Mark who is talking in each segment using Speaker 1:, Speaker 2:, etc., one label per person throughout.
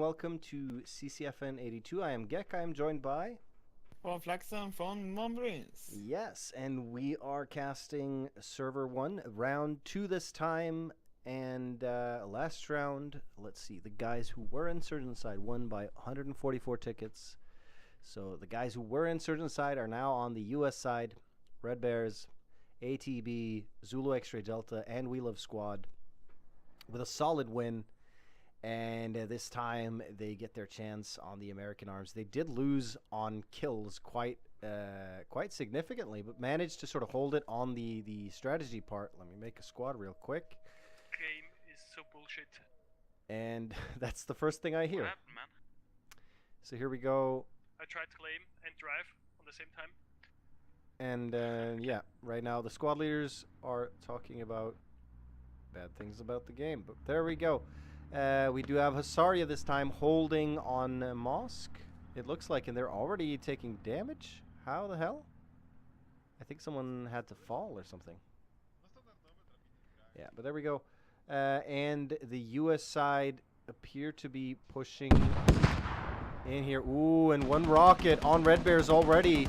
Speaker 1: welcome to CCFN 82. I am Gek. I am joined by
Speaker 2: VonFlaxen from Mombrins.
Speaker 1: Yes, and we are casting server 1, round 2 this time, and last round, let's see, the guys who were insurgent side won by 144 tickets. So the guys who were insurgent side are now on the US side. Red Bears, A.T.B, Zulu X-Ray Delta, and We Love Squad with a solid win. And this time they get their chance on the American arms. They did lose on kills quite significantly, but managed to sort of hold it on the strategy part. Let me make a squad real quick.
Speaker 3: Game is so bullshit.
Speaker 1: And that's the first thing I hear.
Speaker 3: What happened, man?
Speaker 1: So here we go.
Speaker 3: I tried to claim and drive on the same time.
Speaker 1: And yeah, right now the squad leaders are talking about bad things about the game. But there we go. We do have Hussaria this time holding on Mosque, it looks like, and they're already taking damage? How the hell? I think someone had to fall or something. Yeah, but there we go. And the US side appear to be pushing in here. Ooh, and one rocket on Red Bears already.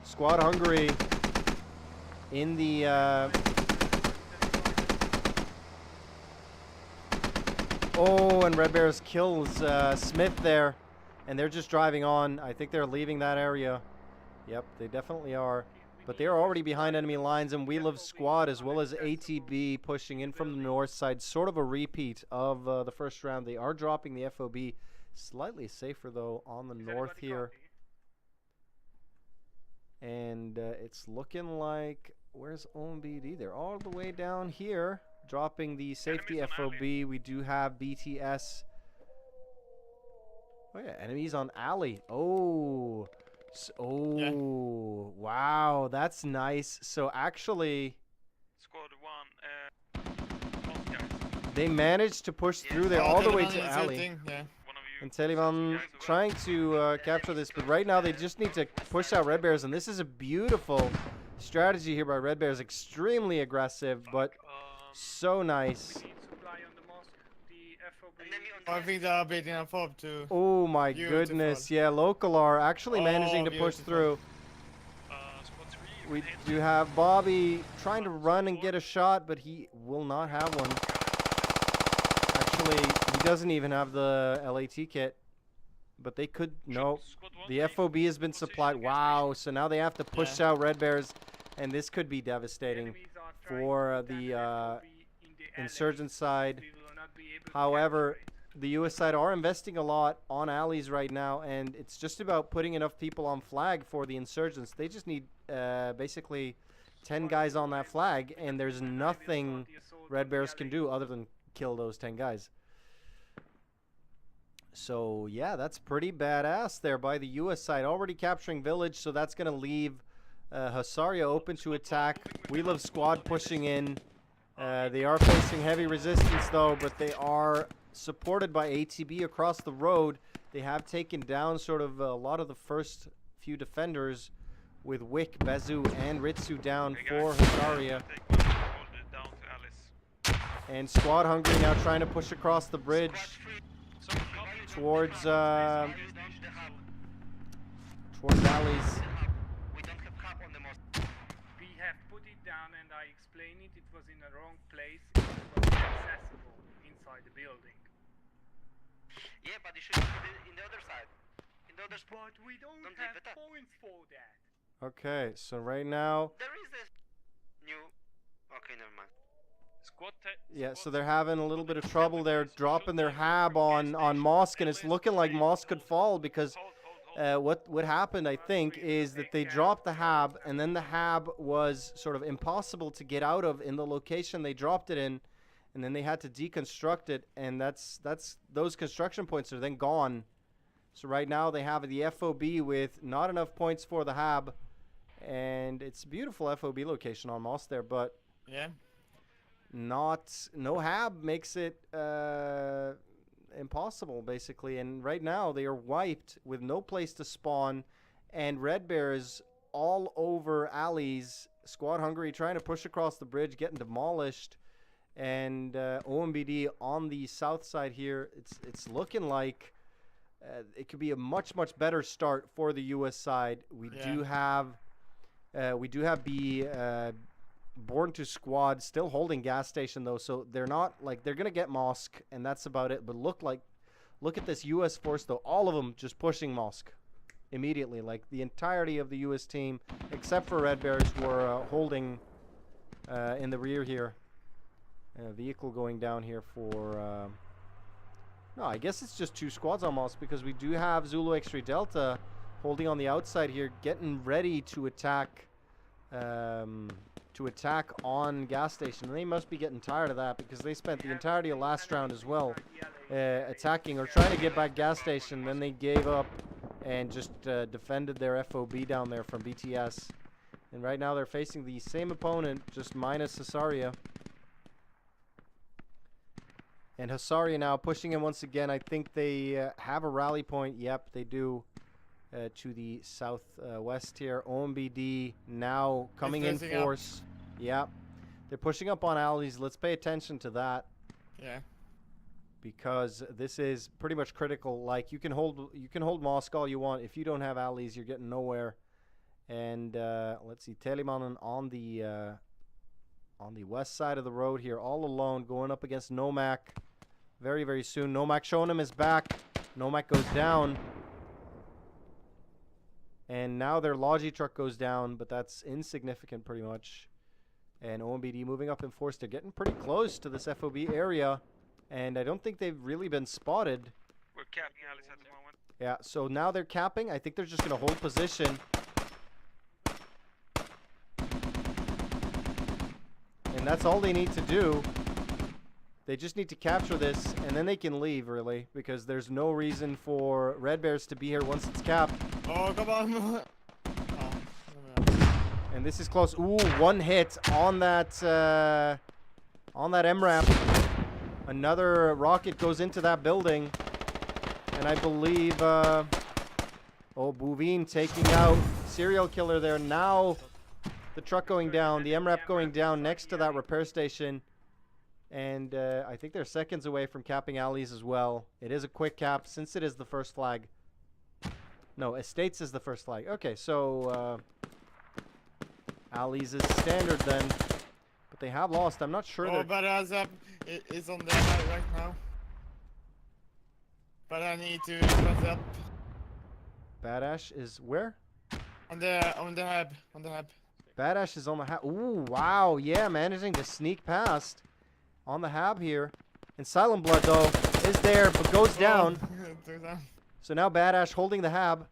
Speaker 1: Squad Hungary in the... Oh, and Red Bears kills Smith there, and they're just driving on. I think they're leaving that area. Yep, they definitely are. But they are already behind enemy lines, and We Love Squad as well as A.T.B pushing in from the north side. Sort of a repeat of the first round. They are dropping the FOB. Slightly safer, though, on the north here. And it's looking like... Where's OMBD? They're all the way down here. Dropping the safety FOB. We do have BTS. Oh yeah, enemies on alley. Oh.
Speaker 2: Yeah.
Speaker 1: Wow, that's nice. So actually,
Speaker 3: Squad 1, guys.
Speaker 1: they managed to push through there all the way to alley.
Speaker 2: Yeah.
Speaker 3: One of you.
Speaker 1: And Taliban trying to capture this, but right now they just need to push out Red Bears, and this is a beautiful strategy here by Red Bears. Extremely aggressive, but so nice.
Speaker 3: We need supply on the mosque. The FOB.
Speaker 2: I think they are beating a fob too.
Speaker 1: Oh my goodness, yeah, local are actually managing to push through.
Speaker 3: Squad 3.
Speaker 1: We do have Bobby trying to run and get a shot, but he will not have one. Actually, he doesn't even have the LAT kit. But they could, no. The FOB has been supplied. Wow, so now they have to push out Red Bears, and this could be devastating for the insurgent side. However, the US side are investing a lot on alleys right now, and it's just about putting enough people on flag for the insurgents. They just need basically 10 guys on that flag, and there's nothing Red Bears can do other than kill those 10 guys. So yeah, that's pretty badass there by the US side. Already capturing village, so that's going to leave Hussaria open to attack. We Love Squad pushing in. They are facing heavy resistance though, but they are supported by A.T.B across the road. They have taken down sort of a lot of the first few defenders with Wick, Bezu, and Ritsu down for Hussaria. And Squad Hungry now trying to push across the bridge towards alleys.
Speaker 3: We have put it down and I explained it. It was in the wrong place. It was accessible inside the building.
Speaker 4: Yeah, but it should be in the other side. In the other spot.
Speaker 3: But we don't have points for that.
Speaker 1: Okay, so right now...
Speaker 4: There is this new... Okay, never mind.
Speaker 1: Yeah, so they're having a little bit of trouble. They're dropping their hab on Mosque, and it's looking like Mosque could fall because what happened, I think, is that they dropped the hab, and then the hab was sort of impossible to get out of in the location they dropped it in, and then they had to deconstruct it, and that's those construction points are then gone. So right now they have the FOB with not enough points for the hab, and it's a beautiful FOB location on Mosque there, but
Speaker 2: Yeah.
Speaker 1: no hab makes it impossible basically, and right now they are wiped with no place to spawn, and Red Bears all over alleys. Squad Hungary trying to push across the bridge, getting demolished, And OMBD on the south side here, it's looking like it could be a much better start for the U.S. side. We do have the Born to Squad still holding gas station though, so they're not like they're gonna get Mosque, and that's about it. But look at this U.S. force though, all of them just pushing Mosque immediately, like the entirety of the U.S. team except for Red Bears who are holding in the rear here. Vehicle going down here for no, I guess it's just 2 squads almost, because we do have Zulu X-Ray Delta holding on the outside here, getting ready to attack on gas station. And they must be getting tired of that, because they spent the entirety of last round as well attacking or trying to get back gas station. Then they gave up and just defended their FOB down there from BTS. And right now they're facing the same opponent, just minus Hussaria. And Hussaria now pushing in once again. I think they have a rally point. Yep, they do. To the southwest here. OMBD now coming in force. Yep. They're pushing up on alleys. Let's pay attention to that.
Speaker 2: Yeah.
Speaker 1: Because this is pretty much critical. Like you can hold Mosque all you want. If you don't have alleys, you're getting nowhere. And let's see, Telemannen on the west side of the road here, all alone, going up against Nomak. Very soon. Nomak showing him his back. Nomak goes down. And now their Logi truck goes down, but that's insignificant pretty much. And OMBD moving up in force. They're getting pretty close to this FOB area. And I don't think they've really been spotted.
Speaker 5: We're capping alleys at the moment.
Speaker 1: Yeah, so now they're capping. I think they're just going to hold position. And that's all they need to do. They just need to capture this, and then they can leave, really, because there's no reason for Red Bears to be here once it's capped.
Speaker 2: Oh, come on.
Speaker 1: And this is close. Ooh, one hit on that MRAP. Another rocket goes into that building. And I believe, Bouvin taking out serial killer there. Now the truck going down, the MRAP going down next to that repair station. And I think they're seconds away from capping alleys as well. It is a quick cap since it is the first flag. No, Estates is the first flag. Okay, so alleys is standard then. But they have lost. I'm not sure.
Speaker 2: Oh, but it's on the high right now. But I need to pass up.
Speaker 1: Badash is where?
Speaker 2: On the hub.
Speaker 1: Badash is on the hab. Ooh, wow. Yeah, managing to sneak past on the hab here. And Silent Blood, though, is there, but goes down. So now Badash holding the hab.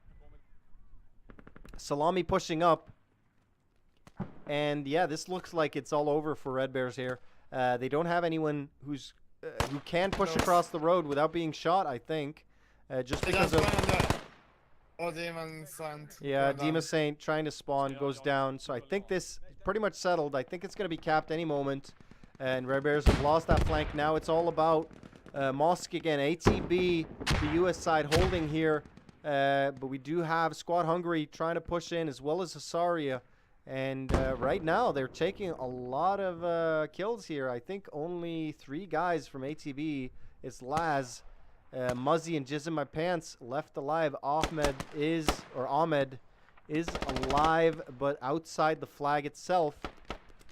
Speaker 1: Salami pushing up. And yeah, this looks like it's all over for Red Bears here. They don't have anyone who can push across the road without being shot, I think. Just because of...
Speaker 2: Oh, Demon Saint.
Speaker 1: Yeah, Demon Saint trying to spawn, goes down. So I think this is pretty much settled. I think it's going to be capped any moment. And Red Bears have lost that flank. Now it's all about Mosque again. A.T.B, the U.S. side holding here. But we do have Squad Hungary trying to push in, as well as Hussaria. And right now they're taking a lot of kills here. I think only 3 guys from A.T.B. It's Laz, Muzzy, and Jizz in My Pants left alive. Ahmed is alive, but outside the flag itself.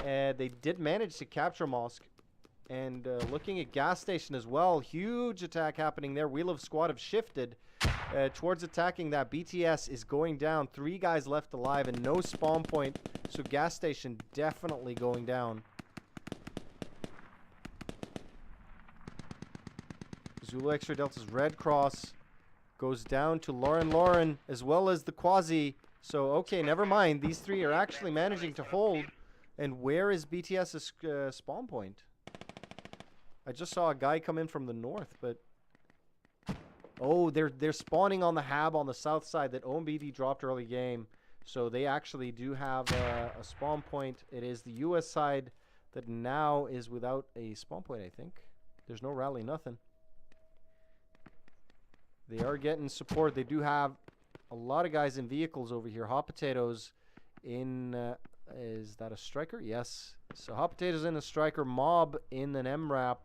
Speaker 1: They did manage to capture Mosque. And looking at gas station as well, huge attack happening there. Wheel of Squad have shifted towards attacking that. BTS is going down. 3 guys left alive and no spawn point. So gas station definitely going down. Zulu X-Ray Delta's Red Cross goes down to Lauren as well as the Quasi. So okay, never mind. These 3 are actually managing to hold. And where is BTS's spawn point? I just saw a guy come in from the north, but... Oh, they're spawning on the hab on the south side that OMBD dropped early game. So they actually do have a spawn point. It is the US side that now is without a spawn point, I think. There's no rally, nothing. They are getting support. They do have a lot of guys in vehicles over here. Hot Potatoes in... is that a striker? Yes. So Hot Potatoes in a striker, Mob in an MRAP.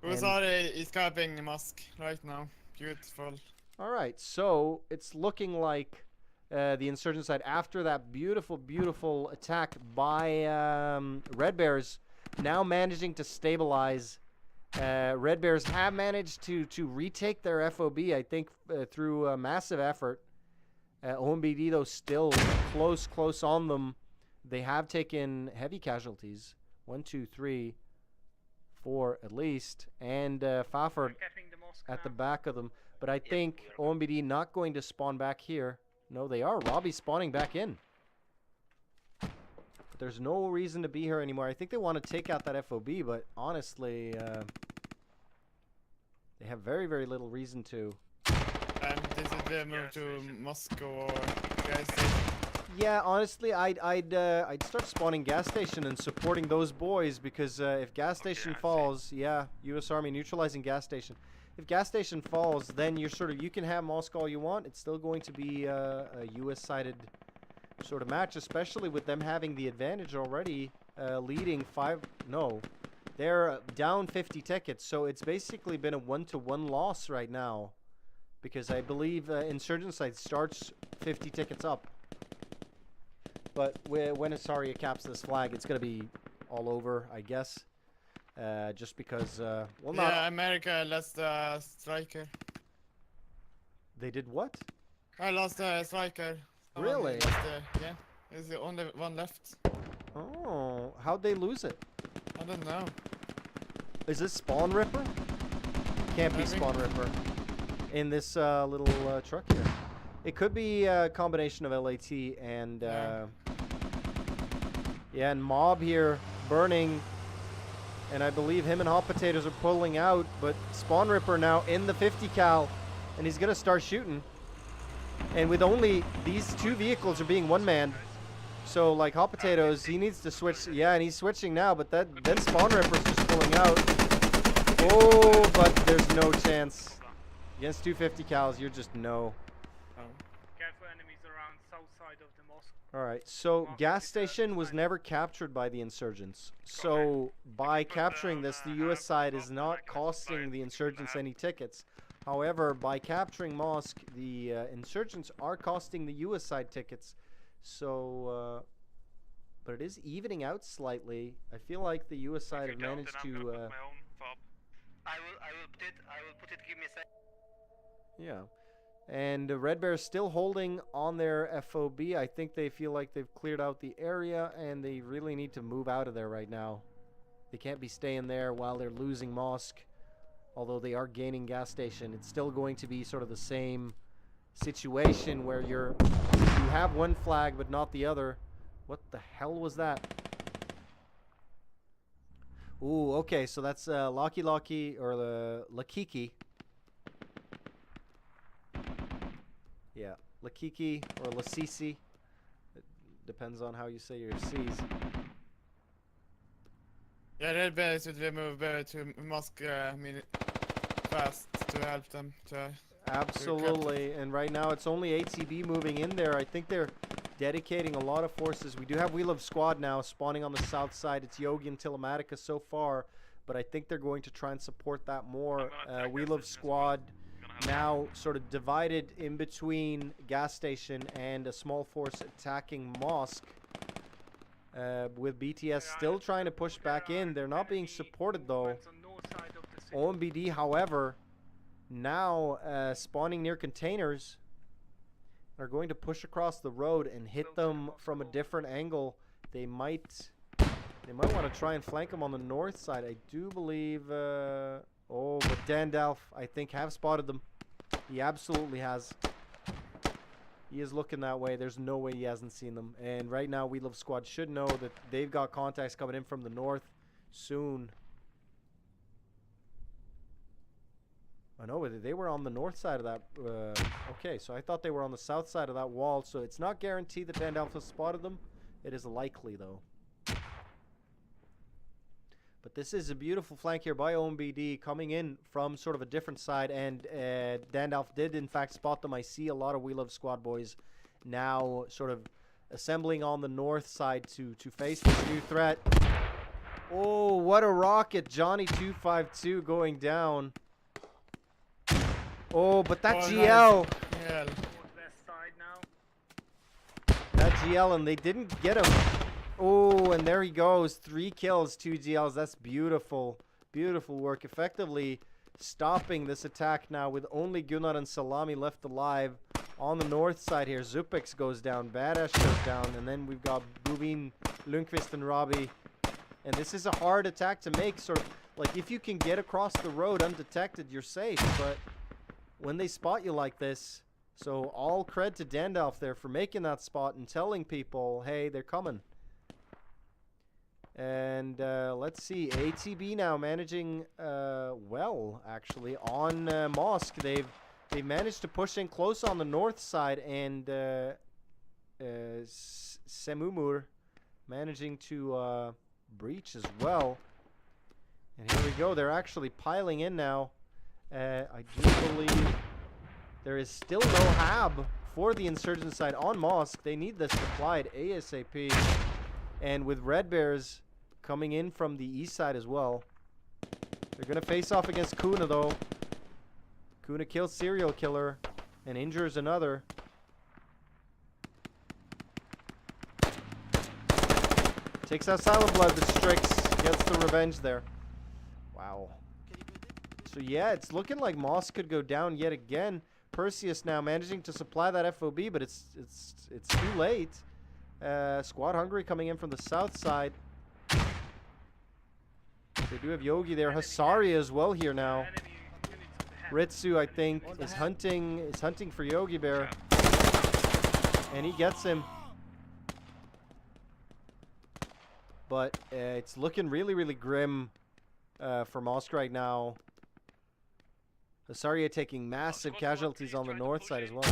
Speaker 2: Hussaria is capping Musk right now. Beautiful.
Speaker 1: All right, so it's looking like the insurgent side, after that beautiful, beautiful attack by Red Bears, now managing to stabilize. Red Bears have managed to retake their FOB, I think, through a massive effort. OMBD, though, still close on them. They have taken heavy casualties. 1, 2, 3, 4 at least. And Fafard
Speaker 3: Capping the mosque
Speaker 1: at the
Speaker 3: now.
Speaker 1: back of them. But I think OMBD not going to spawn back here. No, they are. Robbie's spawning back in. But there's no reason to be here anymore. I think they want to take out that FOB, but honestly, they have very, very little reason to.
Speaker 2: And this is the move to Moscow or gas station.
Speaker 1: Yeah, honestly, I'd start spawning gas station and supporting those boys, because if gas station
Speaker 5: I see.
Speaker 1: falls, yeah, U.S. Army neutralizing gas station. If gas station falls, then you're you can have Moscow all you want. It's still going to be a U.S.-sided sort of match, especially with them having the advantage already, leading 5. No, they're down 50 tickets, so it's basically been a 1-to-1 loss right now, because I believe insurgent side starts 50 tickets up. But when Hussaria caps this flag, it's going to be all over, I guess. Just because, well, not...
Speaker 2: Yeah, America lost the striker.
Speaker 1: They did what?
Speaker 2: I lost the striker. Someone
Speaker 1: Really?
Speaker 2: lost yeah, there's the only one left.
Speaker 1: Oh, how'd they lose it?
Speaker 2: I don't know.
Speaker 1: Is this Spawn Ripper? Can't be
Speaker 2: I think-
Speaker 1: Spawn Ripper. In this little truck here. It could be a combination of LAT and... yeah, and Mob here burning. And I believe him and Hot Potatoes are pulling out, but Spawn Ripper now in the 50 cal, and he's gonna start shooting. And with only these 2 vehicles are being one-manned, so like Hot Potatoes, he needs to switch. Yeah, and he's switching now, but then Spawn Ripper's just pulling out. Oh, but there's no chance against 250 cals. You're just no.
Speaker 3: Careful enemies around south side of the mosque.
Speaker 1: All right, so
Speaker 3: Mosque
Speaker 1: gas
Speaker 3: is,
Speaker 1: station was
Speaker 3: behind.
Speaker 1: never captured by the insurgents. So by capturing this, the U.S. side is not costing the insurgents any tickets. However, by capturing Mosque, the insurgents are costing the U.S. side tickets. So, but it is evening out slightly. I feel like the U.S. side have managed to,
Speaker 5: my own fob.
Speaker 4: I will put it. Give me a sec.
Speaker 1: yeah. And Red Bear's still holding on their FOB. I think they feel like they've cleared out the area, and they really need to move out of there right now. They can't be staying there while they're losing Mosque. Although they are gaining gas station, it's still going to be sort of the same situation where you have one flag but not the other. What the hell was that? Ooh, okay, so that's Locky or the Lakiki. Yeah, Lakiki or Lasisi. It depends on how you say your C's.
Speaker 2: Yeah, Red Bears would move to Moscow fast to help them to.
Speaker 1: Absolutely, and right now it's only A.T.B moving in there. I think they're dedicating a lot of forces. We do have Wheel of Squad now spawning on the south side. It's Yogi and Telematica so far, but I think they're going to try and support that more. Wheel of Squad now sort of divided in between gas station and a small force attacking Mosque. With BTS still trying to push back in. They're not being supported though. OMBD, however, now spawning near containers, are going to push across the road and hit them from a different angle. They might want to try and flank them on the north side. I do believe oh, but Dandalf, I think, have spotted them. He absolutely has. He is looking that way. There's no way he hasn't seen them. And right now, We Love Squad should know that they've got contacts coming in from the north soon. I know they were on the north side of that. Okay, so I thought they were on the south side of that wall. So it's not guaranteed that Dandalf has spotted them. It is likely, though. But this is a beautiful flank here by OMBD coming in from sort of a different side. And Dandalf did, in fact, spot them. I see a lot of We Love Squad boys now sort of assembling on the north side to face this new threat. Oh, what a rocket. Johnny 252 going down. Oh, but that
Speaker 2: Oh,
Speaker 1: GL.
Speaker 2: Yeah.
Speaker 3: Northwest side now.
Speaker 1: That GL, and they didn't get him. Oh, and there he goes. 3 kills, 2 GLs. That's beautiful. Beautiful work. Effectively stopping this attack now with only Gunnar and Salami left alive. On the north side here, Zupix goes down. Badass goes down. And then we've got Buvin, Lundqvist, and Robbie. And this is a hard attack to make. Sort of like if you can get across the road undetected, you're safe. But when they spot you like this, so all cred to Dandalf there for making that spot and telling people, hey, they're coming. And let's see, A.T.B now managing well, actually, on Mosque. They've managed to push in close on the north side, and Semumur managing to breach as well. And here we go. They're actually piling in now. I do believe there is still no hab for the insurgent side on Mosque. They need this supplied ASAP. And with Red Bears coming in from the east side as well. They're going to face off against Kuna, though. Kuna kills Serial Killer and injures another. Takes out Silent Blood, but Strix gets the revenge there. Wow. So yeah, it's looking like Moss could go down yet again. Perseus now managing to supply that FOB, but it's too late. Squad Hungary coming in from the south side. They do have Yogi there. Hussaria as well here now. Ritsu, I think, is hunting for Yogi Bear. And he gets him. But it's looking really, really grim for Mosk right now. Hussaria taking massive casualties on the north side as well.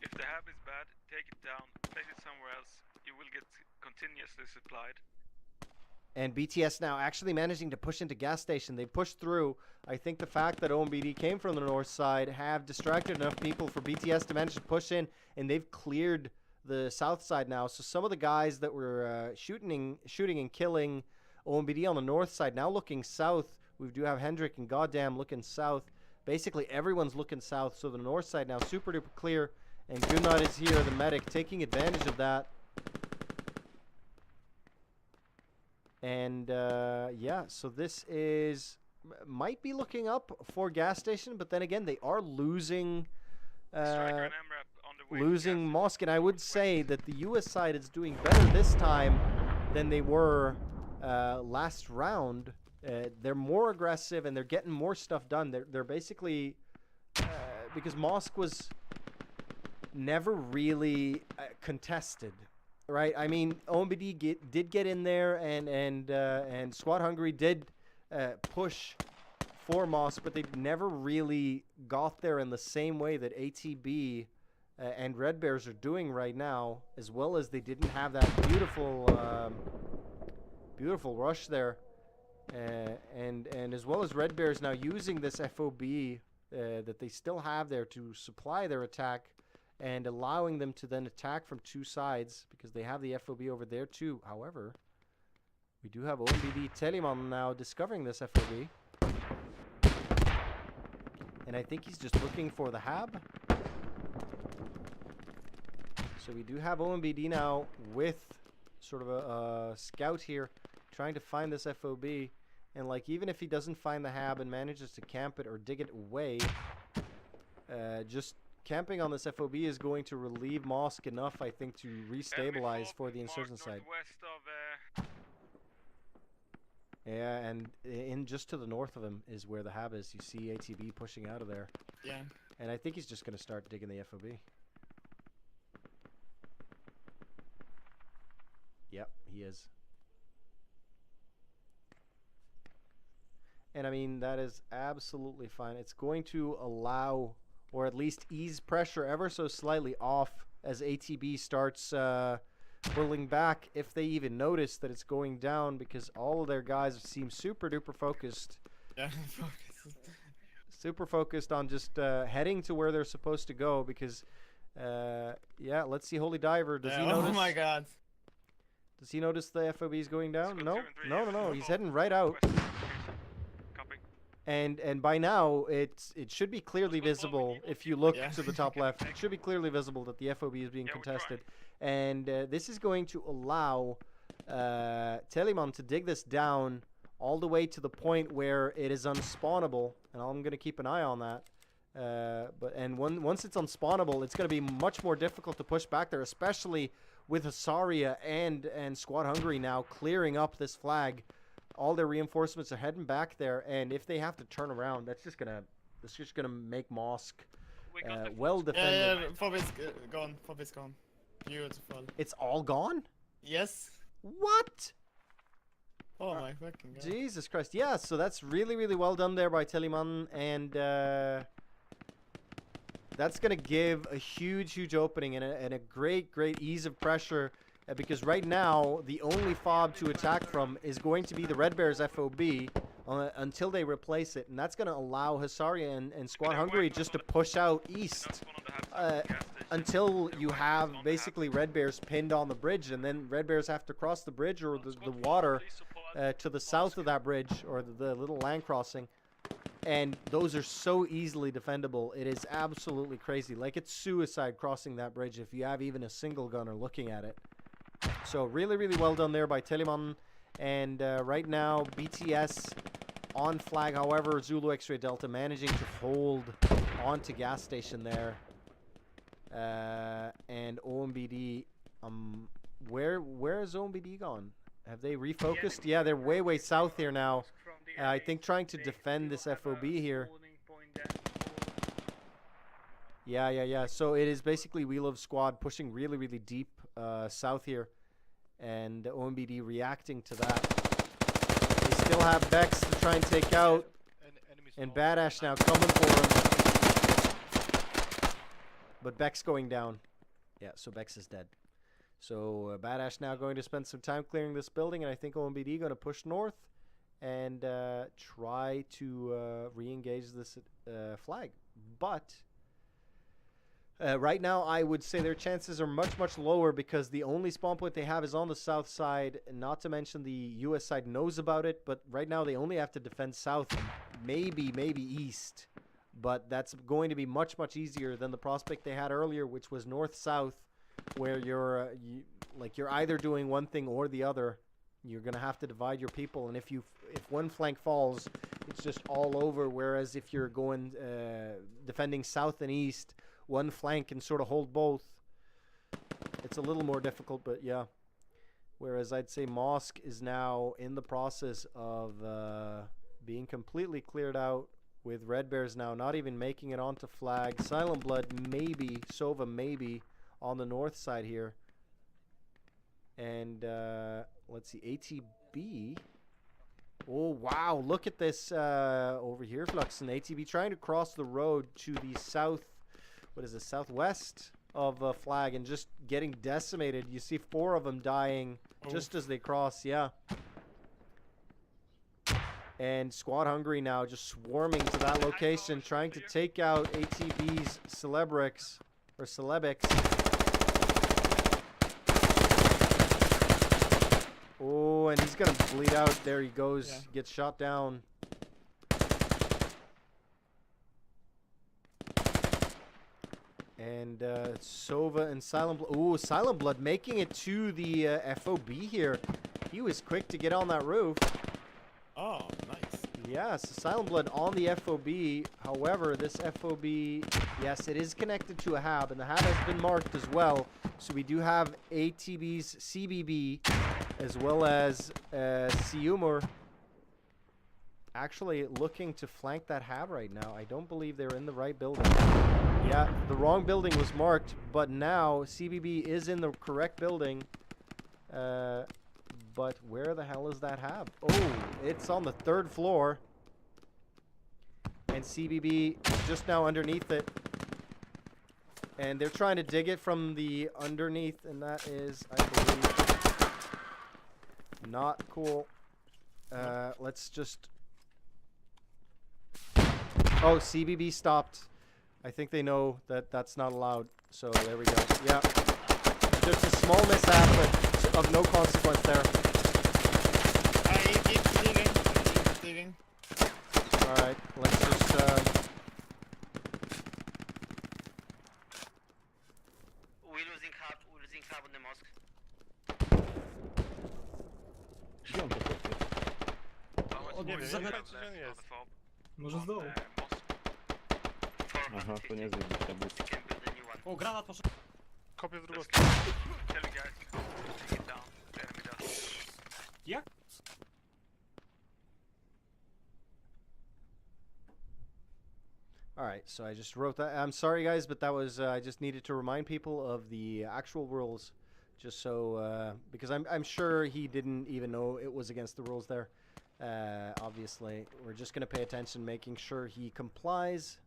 Speaker 5: If the hab is bad, take it down, place it somewhere else. You will get continuously supplied.
Speaker 1: And BTS now actually managing to push into gas station. They pushed through. I think the fact that OMBD came from the north side have distracted enough people for BTS to manage to push in, and they've cleared the south side now. So some of the guys that were shooting and killing OMBD on the north side now looking south. We do have Hendrik and Goddamn looking south. Basically everyone's looking south. So the north side now super duper clear. And Gunnar is here, the medic, taking advantage of that. And yeah, so this is might be looking up for gas station, but then again they are losing losing Mosk, and I would say that the US side is doing better this time than they were last round. They're more aggressive and they're getting more stuff done. They're basically because Mosk was never really contested. Right, I mean, OMBD did get in there, and Squad Hungary did push for Moss, but they never really got there in the same way that A.T.B and Red Bears are doing right now, as well as they didn't have that beautiful rush there, and as well as Red Bears now using this FOB that they still have there to supply their attack. And allowing them to then attack from two sides because they have the FOB over there too. However, we do have OMBD Telemann now discovering this FOB. And I think he's just looking for the hab. So we do have OMBD now with sort of a scout here trying to find this FOB. And like even if he doesn't find the hab and manages to camp it or dig it away, just camping on this FOB is going to relieve Mosk enough, I think, to restabilize for the insurgent side. Yeah, and in just to the north of him is where the hab is. You see A.T.B pushing out of there.
Speaker 2: Yeah.
Speaker 1: And I think he's just going to start digging the FOB. Yep, he is. And I mean, that is absolutely fine. It's going to allow, or at least ease pressure ever so slightly off as A.T.B starts pulling back, if they even notice that it's going down, because all of their guys seem super duper focused.
Speaker 2: Yeah,
Speaker 1: super focused on just heading to where they're supposed to go, because yeah, let's see Holy Diver. Does he notice?
Speaker 2: Oh my god.
Speaker 1: Does he notice the FOB is going down?
Speaker 5: Squad
Speaker 1: No,
Speaker 5: 2 and 3,
Speaker 1: no,
Speaker 5: yeah,
Speaker 1: no, no.
Speaker 5: move
Speaker 1: He's
Speaker 5: on.
Speaker 1: heading right out.
Speaker 5: West location. Copy.
Speaker 1: And by now it should be clearly visible if you look
Speaker 2: Yeah.
Speaker 1: to the top left. It should be clearly visible that the FOB is being
Speaker 5: Yeah, we're
Speaker 1: contested, and this is going to allow Telemann to dig this down all the way to the point where it is unspawnable, and I'm going to keep an eye on that. Once it's unspawnable, it's going to be much more difficult to push back there, especially with Hussaria and Squad Hungary now clearing up this flag. All their reinforcements are heading back there, and if they have to turn around, that's just gonna make Mosque
Speaker 5: We got the
Speaker 1: well
Speaker 5: full
Speaker 1: defended.
Speaker 2: Yeah, Fobby's gone. Fobby's gone. Beautiful.
Speaker 1: It's all gone?
Speaker 2: Yes.
Speaker 1: What?
Speaker 2: Oh my fucking god.
Speaker 1: Jesus Christ. Yeah, so that's really, really well done there by Telemann, and that's going to give a huge, huge opening and a great, great ease of pressure, because right now the only fob to attack from is going to be the Red Bears FOB until they replace it, and that's going to allow Hussaria and Squad Hungary just to push out east
Speaker 5: That's one of the hubs, gas station.
Speaker 1: until you have basically Red Bears pinned on the bridge, and then Red Bears have to cross the bridge or the water to the south of that bridge, or the little land crossing, and those are so easily defendable. It is absolutely crazy. Like, it's suicide crossing that bridge if you have even a single gunner looking at it. So really, really well done there by Telemann. And right now, BTS on flag. However, Zulu X-Ray Delta managing to hold onto gas station there. And OMBD, where is OMBD gone? Have they refocused? Yeah, they're way, way south here now. I think trying to defend this FOB here. Yeah. So it is basically Wheel of Squad pushing really, really deep south here. And OMBD reacting to that. They still have Bex to try and take out. And Badash now coming for him. But Bex going down. Yeah, so Bex is dead. So Badash now going to spend some time clearing this building. And I think OMBD going to push north and try to re-engage this flag. But right now, I would say their chances are much, much lower because the only spawn point they have is on the south side. Not to mention the U.S. side knows about it, but right now they only have to defend south, maybe east. But that's going to be much, much easier than the prospect they had earlier, which was north-south, where you're either doing one thing or the other. You're going to have to divide your people, and if one flank falls, it's just all over. Whereas if you're going defending south and east, one flank can sort of hold both. It's a little more difficult, but yeah. Whereas I'd say Mosque is now in the process of being completely cleared out, with Red Bears now not even making it onto flag. Silent Blood maybe, Sova maybe on the north side here. And let's see, A.T.B. Oh, wow, look at this over here, Fluxen. A.T.B trying to cross the road to the south. What is it, southwest of flag, and just getting decimated. You see 4 of them dying just as they cross, yeah. And Squad Hungary now just swarming to that location, trying to take out A.T.B's Celebrix, or Celebix. Oh, and he's going to bleed out. There he goes, gets shot down. And Sova and Silent Blood. Ooh, Silent Blood making it to the FOB here. He was quick to get on that roof.
Speaker 2: Oh, nice.
Speaker 1: Yes, Silent Blood on the FOB. However, this FOB, yes, it is connected to a hab, and the hab has been marked as well. So we do have A.T.B's CBB as well as Siumur actually looking to flank that hab right now. I don't believe they're in the right building. Yeah, the wrong building was marked, but now CBB is in the correct building. But where the hell is that hab? Oh, it's on the 3rd floor. And CBB is just now underneath it. And they're trying to dig it from the underneath, and that is, I believe, not cool. Let's just... Oh, CBB stopped. I think they know that that's not allowed. So there we go. Yeah. Just a small mishap, but of no consequence there.
Speaker 2: He keeps leaving.
Speaker 1: All right, let's just.
Speaker 4: We're losing hub on the mosque.
Speaker 6: Gdzie on to podpiął?
Speaker 5: How much
Speaker 6: nie
Speaker 5: more
Speaker 6: wiem,
Speaker 5: do you
Speaker 6: zobaczcie,
Speaker 5: have
Speaker 6: gdzie
Speaker 5: left
Speaker 6: on
Speaker 5: on
Speaker 6: jest.
Speaker 5: the fob?
Speaker 7: Może z dołu.
Speaker 5: Mosque?
Speaker 6: Aha, to nie jest bus.
Speaker 4: We can build a new one.
Speaker 7: O, granat poszedł.
Speaker 6: Kopię w drugą
Speaker 5: Let's
Speaker 6: stronę.
Speaker 5: tell you guys to take it down. The enemy does.
Speaker 7: Jak?
Speaker 1: All right, so I just wrote that. I'm sorry, guys, but that was I just needed to remind people of the actual rules, just so because I'm sure he didn't even know it was against the rules there. Obviously, we're just gonna pay attention, making sure he complies.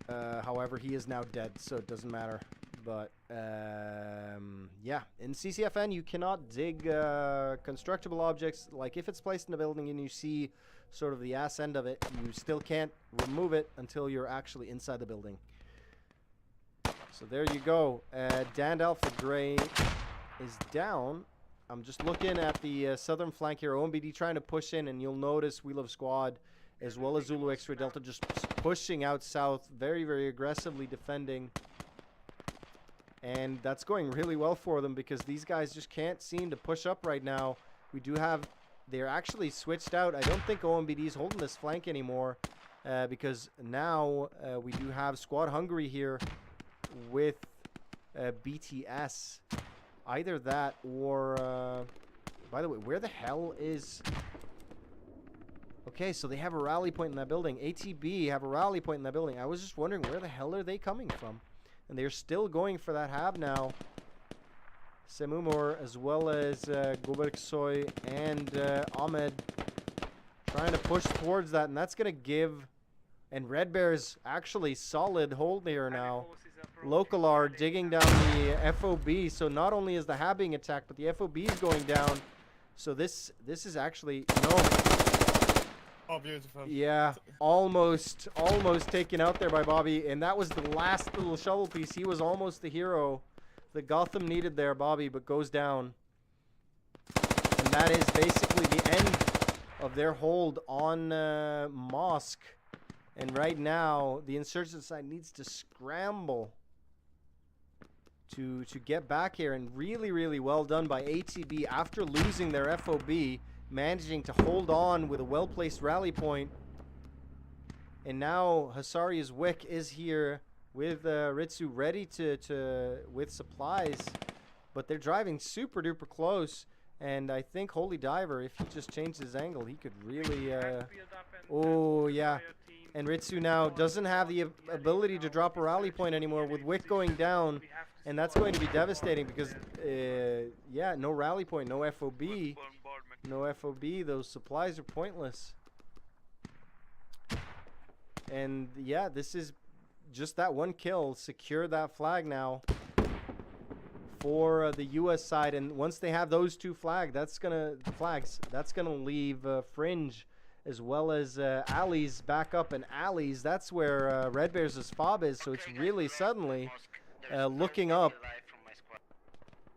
Speaker 1: However, he is now dead, so it doesn't matter. But yeah, in CCFN you cannot dig constructible objects. Like if it's placed in a building and you see sort of the ass end of it, you still can't remove it until you're actually inside the building. So there you go. Dan Alpha Gray is down. I'm just looking at the southern flank here. OMBD trying to push in, and you'll notice We Love Squad as well as Zulu X-Ray Delta just pushing out south, very, very aggressively defending. And that's going really well for them because these guys just can't seem to push up right now. We do have, they're actually switched out. I don't think OMBD is holding this flank anymore because now we do have Squad Hungary here with BTS. Either that or, by the way, where the hell is... Okay, so they have a rally point in that building. A.T.B have a rally point in that building. I was just wondering, where the hell are they coming from? And they're still going for that hab now. Semumor as well as Goberksoy and Ahmed trying to push towards that. And that's going to give... And Red Bear's actually solid hold here now. Local are digging down the FOB. So not only is the hab being attacked, but the FOB is going down. So this is actually... No.
Speaker 2: Oh, beautiful.
Speaker 1: Yeah, almost taken out there by Bobby, and that was the last little shovel piece. He was almost the hero that Gotham needed there, Bobby, but goes down. And that is basically the end of their hold on Mosque. And right now, the insurgent side needs to scramble to get back here, and really, really well done by A.T.B after losing their FOB. Managing to hold on with a well-placed rally point. And now Hussaria's Wick is here with Ritsu ready with supplies. But they're driving super duper close. And I think Holy Diver, if he just changed his angle, he could really... oh, yeah. And Ritsu now doesn't have the ability to drop a rally point anymore with Wick going down. And that's going to be devastating because, yeah, no rally point, no FOB. No FOB, those supplies are pointless. And yeah, this is just that one kill. Secure that flag now for the US side. And once they have those two flags, that's gonna leave Fringe as well as Alleys back up. And Alleys, that's where Red Bears' fob is. So it's really suddenly looking up.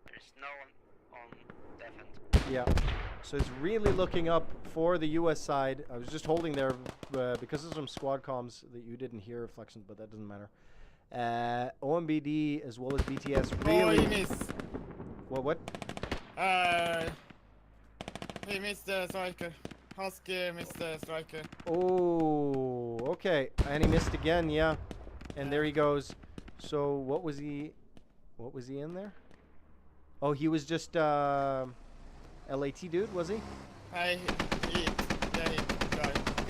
Speaker 4: There's no one on defense.
Speaker 1: Yeah. So it's really looking up for the US side. I was just holding there because of some squad comms that you didn't hear, Reflection, but that doesn't matter. OMBD as well as BTS really...
Speaker 2: Oh, he missed.
Speaker 1: What?
Speaker 2: He missed the striker. Husky missed the striker.
Speaker 1: Oh, okay. And he missed again, yeah. And there he goes. So what was he in there? Oh, he was just... LAT dude, was he?
Speaker 2: He died.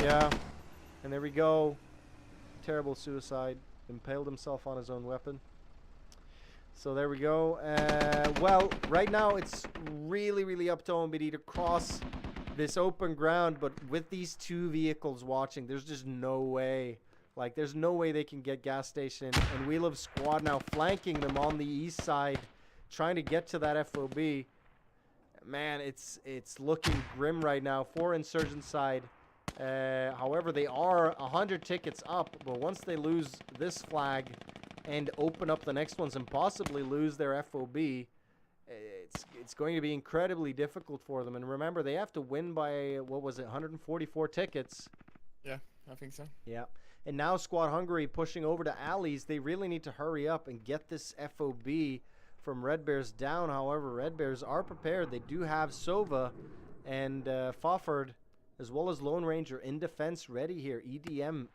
Speaker 1: Yeah. And there we go. Terrible suicide. Impaled himself on his own weapon. So there we go. Well, right now it's really, really up to OMBD to cross this open ground. But with these two vehicles watching, there's just no way. Like, there's no way they can get gas station. And We Love Squad now flanking them on the east side, trying to get to that FOB. Man, it's looking grim right now for Insurgent side. However, they are 100 tickets up, but once they lose this flag and open up the next ones and possibly lose their FOB. It's going to be incredibly difficult for them. And remember, they have to win by, what was it, 144 tickets.
Speaker 2: Yeah, I think so.
Speaker 1: Yeah. And now Squad Hungary pushing over to alleys. They really need to hurry up and get this FOB from Red Bears down. However, Red Bears are prepared. They do have Sova and Fofford, as well as Lone Ranger in defense ready here. EDM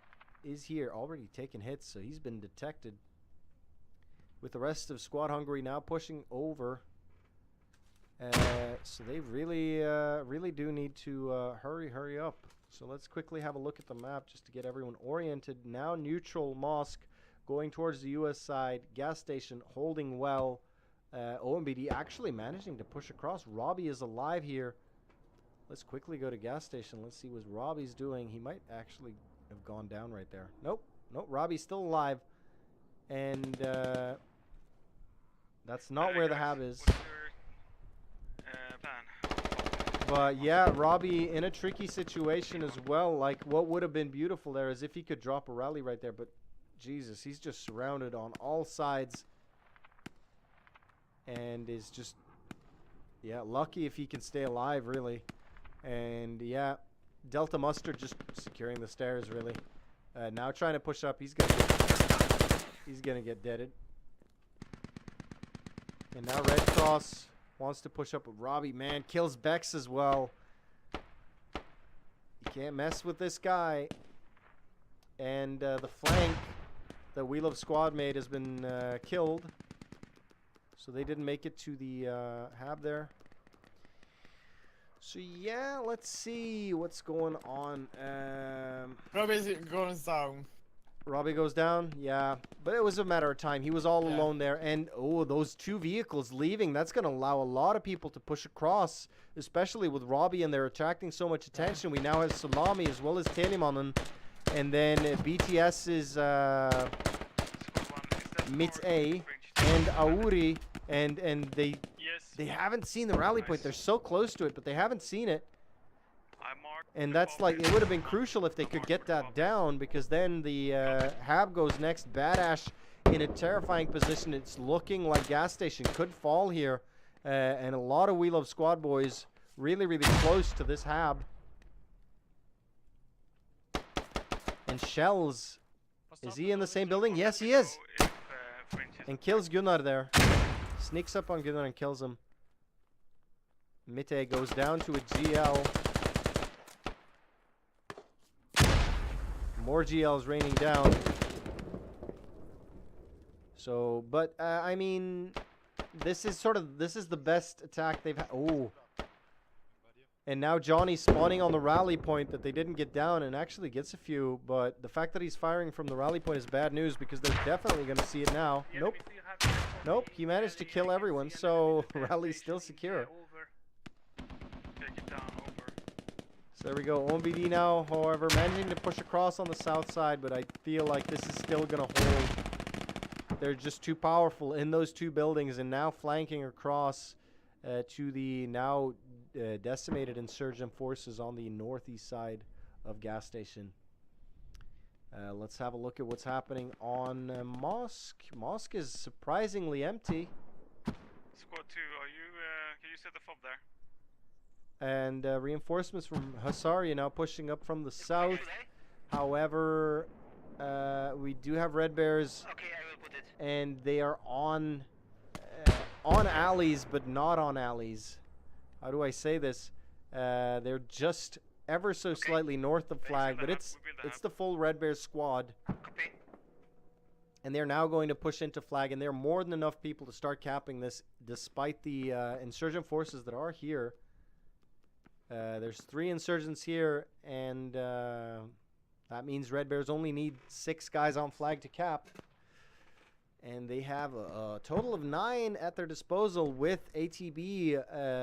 Speaker 1: is here, already taking hits, so he's been detected. With the rest of Squad Hungary now pushing over. So they really do need to hurry up. So let's quickly have a look at the map just to get everyone oriented. Now neutral mosque going towards the US side. Gas station holding well. OMBD actually managing to push across. Robbie is alive here. Let's quickly go to gas station. Let's see what Robbie's doing. He might actually have gone down right there. Nope. Robbie's still alive. And that's not where the hab is.
Speaker 5: What's your plan?
Speaker 1: But yeah, Robbie in a tricky situation as well. Like, what would have been beautiful there is if he could drop a rally right there. But Jesus, he's just surrounded on all sides. And is just, yeah, lucky if he can stay alive, really. And yeah, Delta Mustard just securing the stairs, really. Now trying to push up. He's gonna get deaded. And now Red Cross wants to push up with Robbie. Man, kills Bex as well. You can't mess with this guy. And the flank that We Love Squad made has been killed. So they didn't make it to the hab there. So yeah, let's see what's going on.
Speaker 2: Robbie's going down.
Speaker 1: Robbie goes down, yeah. But it was a matter of time. He was all alone there. And, oh, those two vehicles leaving, that's going to allow a lot of people to push across, especially with Robbie, and they're attracting so much attention. We now have Salami as well as Telemann. And then BTS is Mit-A and Auri. And they haven't seen the rally point. They're so close to it, but they haven't seen it. And that's like, it would have been crucial if they could get that down, because then the hab goes next. Badash in a terrifying position. It's looking like gas station could fall here. And a lot of We Love Squad boys really, really close to this hab. And Shells, is he in the same building? Yes, he is. And kills Gunnar there. Sneaks up on Gunnar and kills him. Mitte goes down to a GL. More GLs raining down. So, but I mean, this is the best attack they've had. Oh. And now Johnny's spawning on the rally point that they didn't get down, and actually gets a few. But the fact that he's firing from the rally point is bad news, because they're definitely going to see it now. Nope. Nope, he managed to kill everyone, so rally's still secure. So there we go. OMBD now, however, managing to push across on the south side, but I feel like this is still going to hold. They're just too powerful in those two buildings, and now flanking across to the now decimated insurgent forces on the northeast side of gas station. Let's have a look at what's happening on Mosque. Mosque is surprisingly empty.
Speaker 5: Squad 2, are you, can you set the fob there?
Speaker 1: And reinforcements from Hussaria now pushing up from the south. However, we do have Red Bears, and they are on alleys, but not on alleys. How do I say this? They're just ever so slightly north of flag, but it's the full Red Bears squad. And they're now going to push into flag, and there are more than enough people to start capping this, despite the insurgent forces that are here. There's 3 insurgents here, and that means Red Bears only need 6 guys on flag to cap. And they have a total of 9 at their disposal, with A.T.B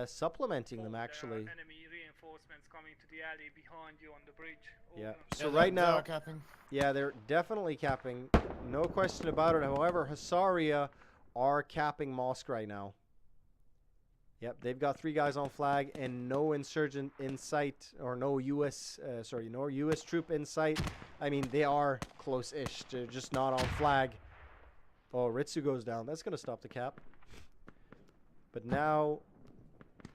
Speaker 1: supplementing them, actually.
Speaker 3: Enemy reinforcements coming to the alley behind you on the bridge.
Speaker 1: Yeah. So right now,
Speaker 2: capping.
Speaker 1: yeah, they're definitely capping, no question about it. However, Hussaria are capping Mosque right now. Yep, they've got 3 guys on flag and no insurgent in sight, or no U.S. No U.S. troop in sight. I mean, they are close-ish. They're just not on flag. Oh, Ritsu goes down. That's going to stop the cap. But now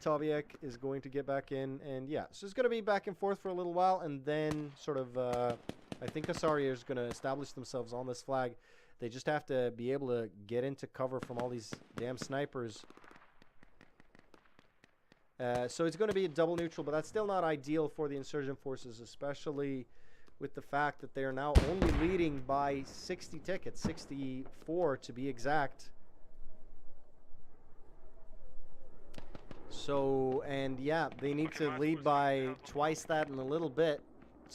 Speaker 1: Taviek is going to get back in. And yeah, so it's going to be back and forth for a little while. And then sort of, I think Hussaria is going to establish themselves on this flag. They just have to be able to get into cover from all these damn snipers. So it's going to be a double neutral, but that's still not ideal for the insurgent forces, especially with the fact that they are now only leading by 60 tickets, 64 to be exact. So, and yeah, they need to lead by twice that in a little bit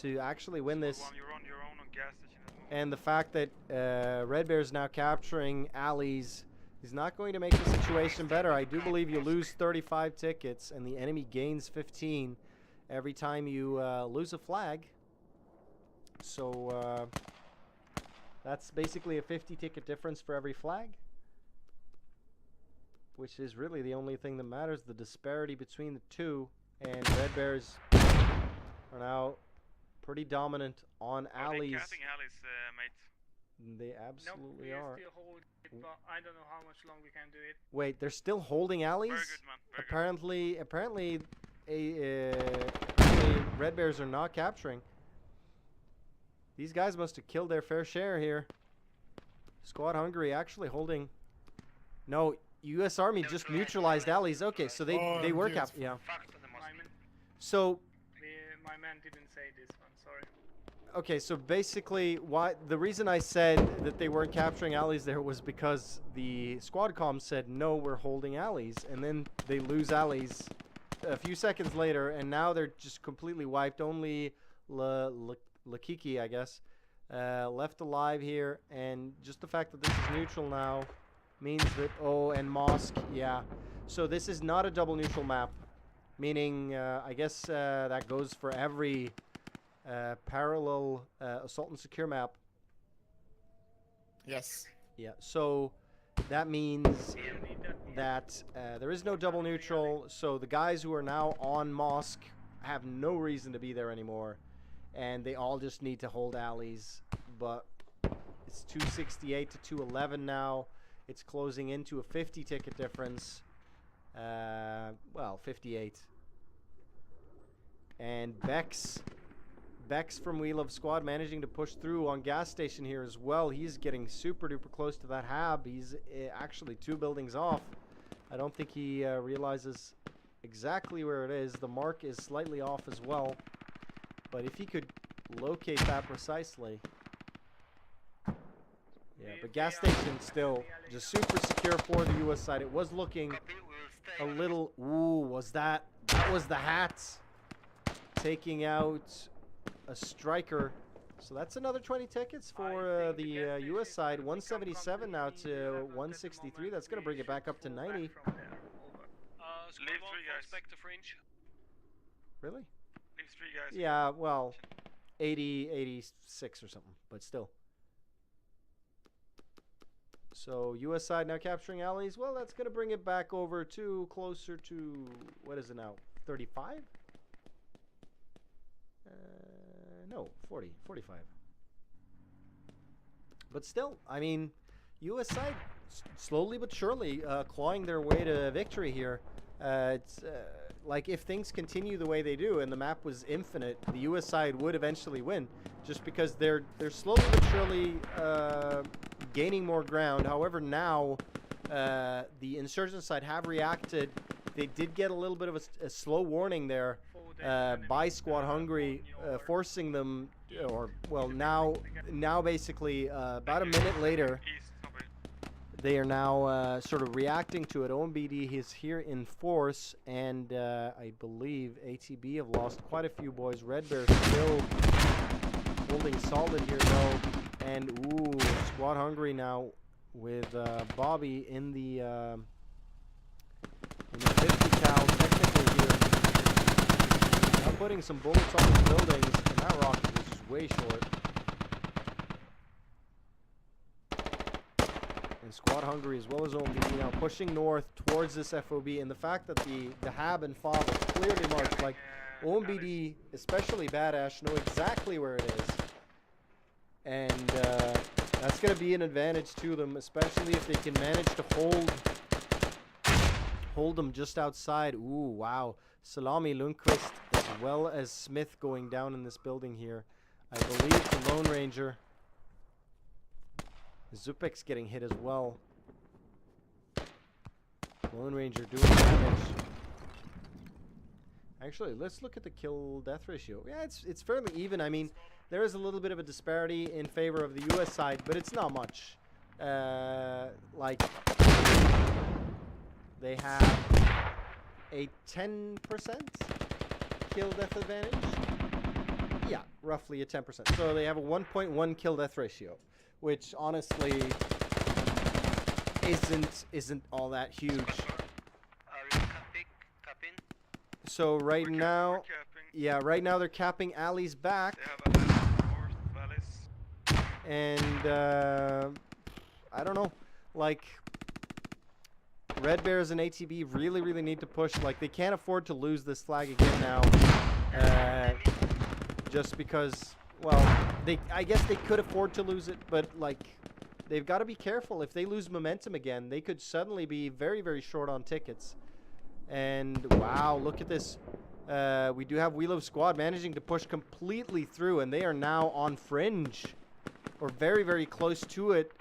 Speaker 1: to actually win this.
Speaker 5: You're on your own on gas station.
Speaker 1: And the fact that Red Bear's now capturing alleys is not going to make the situation better. I do believe you lose 35 tickets and the enemy gains 15 every time you lose a flag. So that's basically a 50 ticket difference for every flag, which is really the only thing that matters, the disparity between the two. And Red Bears are now pretty dominant on alleys.
Speaker 5: They're capping alleys, mate.
Speaker 1: They absolutely
Speaker 3: no,
Speaker 1: are.
Speaker 3: Still hold it, but I don't know how much long we can do it.
Speaker 1: Wait, they're still holding alleys?
Speaker 5: Very good, man. Very
Speaker 1: Apparently Red Bears are not capturing. These guys must have killed their fair share here. Squad Hungary actually holding. No, U.S. Army just neutralized alleys. Okay, so they were captured. Yeah. So
Speaker 3: my man didn't say this one. Sorry.
Speaker 1: okay, so basically, the reason I said that they weren't capturing alleys there was because the squad comm said no, we're holding alleys, and then they lose alleys a few seconds later, and now they're just completely wiped. Only Lakiki, I guess, left alive here, and just the fact that this is neutral now means that and Mosque, yeah. So this is not a double neutral map, meaning I guess that goes for every parallel assault and secure map.
Speaker 2: Yes.
Speaker 1: Yeah, so that means that there is no double neutral, so the guys who are now on Mosque have no reason to be there anymore, and they all just need to hold alleys. But it's 268 to 211 now. It's closing into a 50 ticket difference. Well, 58. And Bex from We Love Squad managing to push through on gas station here as well. He's getting super duper close to that hab. He's actually 2 buildings off. I don't think he realizes exactly where it is. The mark is slightly off as well. But if he could locate that precisely. Yeah, but gas station still just super secure for the US side. It was looking a little... Ooh, was that was the hats taking out a striker. So that's another 20 tickets for the US side. 177 now to 163. That's going to bring it back up to 90.
Speaker 5: Leave 3 guys.
Speaker 1: Really?
Speaker 5: Leave 3 guys.
Speaker 1: Yeah, well, 80, 86 or something, but still. So US side now capturing alleys. Well, that's going to bring it back over to closer to, what is it now, 35? No, 40, 45. But still, I mean, US side slowly but surely clawing their way to victory here. It's like if things continue the way they do and the map was infinite, the US side would eventually win, just because they're slowly but surely gaining more ground. However, now the insurgent side have reacted. They did get a little bit of a slow warning there by Squad Hungary, forcing them, or well, now basically about a minute later, they are now sort of reacting to it. OMBD is here in force, and I believe A.T.B have lost quite a few boys. Red Bear still holding solid here though, and ooh, Squad Hungary now with Bobby in the 50 cal technical here. Now putting some bullets on the buildings, and that rocket was just way short. And Squad Hungary as well as OMBD now pushing north towards this FOB, and the fact that the hab and fob is clearly marked, like OMBD, especially Badash, know exactly where it is. And That's going to be an advantage to them, especially if they can manage to hold them just outside. Ooh, wow. Salami, Lundqvist, as well as Smith going down in this building here. I believe the Lone Ranger. Zupek's getting hit as well. Lone Ranger doing damage. Actually, let's look at the kill-death ratio. Yeah, it's fairly even. I mean, there is a little bit of a disparity in favor of the U.S. side, but it's not much. Like, they have a 10% kill-death advantage. Yeah, roughly a 10%. So they have a 1.1 kill-death ratio, which honestly isn't all that huge.
Speaker 4: Are you capping?
Speaker 1: So right now,
Speaker 5: We're capping.
Speaker 1: yeah, right now they're capping Ali's back,
Speaker 5: They have a north valleys.
Speaker 1: and I don't know, like Red Bears and A.T.B really need to push. Like they can't afford to lose this flag again now, just because. Well, I guess they could afford to lose it, but like they've got to be careful. If they lose momentum again, they could suddenly be very short on tickets. And wow, look at this. We do have Wheel of Squad managing to push completely through, and they are now on fringe, or very close to it.